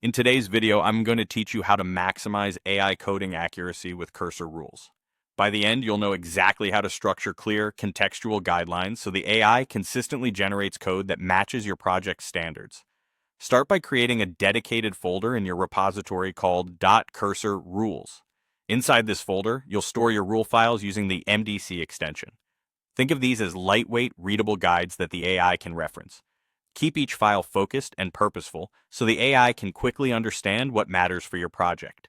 In today's video, I'm going to teach you how to maximize AI coding accuracy with cursor rules. By the end, you'll know exactly how to structure clear, contextual guidelines so the AI consistently generates code that matches your project's standards. Start by creating a dedicated folder in your repository called .cursor rules. Inside this folder, you'll store your rule files using the MDC extension. Think of these as lightweight, readable guides that the AI can reference. Keep each file focused and purposeful so the AI can quickly understand what matters for your project.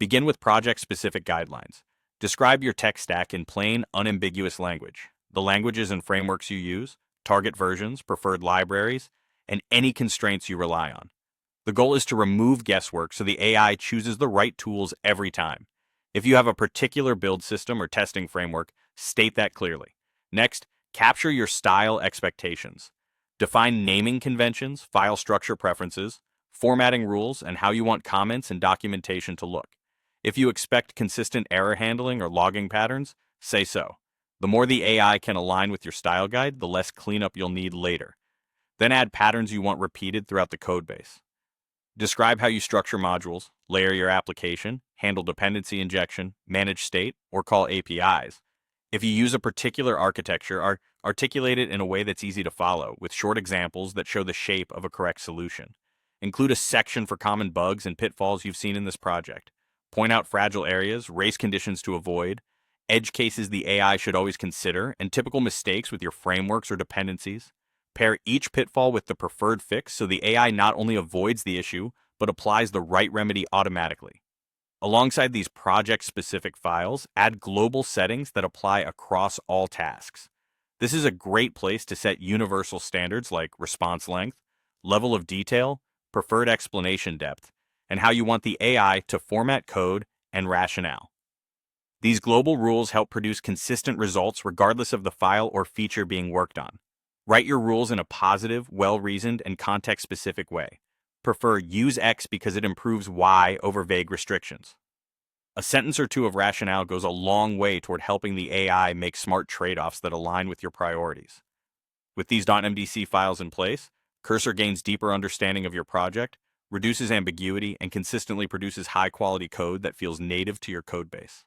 Begin with project-specific guidelines. Describe your tech stack in plain, unambiguous language, the languages and frameworks you use, target versions, preferred libraries, and any constraints you rely on. The goal is to remove guesswork so the AI chooses the right tools every time. If you have a particular build system or testing framework, state that clearly. Next, capture your style expectations. Define naming conventions, file structure preferences, formatting rules, and how you want comments and documentation to look. If you expect consistent error handling or logging patterns, say so. The more the AI can align with your style guide, the less cleanup you'll need later. Then add patterns you want repeated throughout the codebase. Describe how you structure modules, layer your application, handle dependency injection, manage state, or call APIs. If you use a particular architecture, articulate it in a way that's easy to follow, with short examples that show the shape of a correct solution. Include a section for common bugs and pitfalls you've seen in this project. Point out fragile areas, race conditions to avoid, edge cases the AI should always consider, and typical mistakes with your frameworks or dependencies. Pair each pitfall with the preferred fix so the AI not only avoids the issue, but applies the right remedy automatically. Alongside these project-specific files, add global settings that apply across all tasks. This is a great place to set universal standards like response length, level of detail, preferred explanation depth, and how you want the AI to format code and rationale. These global rules help produce consistent results regardless of the file or feature being worked on. Write your rules in a positive, well-reasoned, and context-specific way. Prefer use X because it improves Y over vague restrictions. A sentence or two of rationale goes a long way toward helping the AI make smart trade-offs that align with your priorities. With these .mdc files in place, Cursor gains deeper understanding of your project, reduces ambiguity, and consistently produces high-quality code that feels native to your codebase.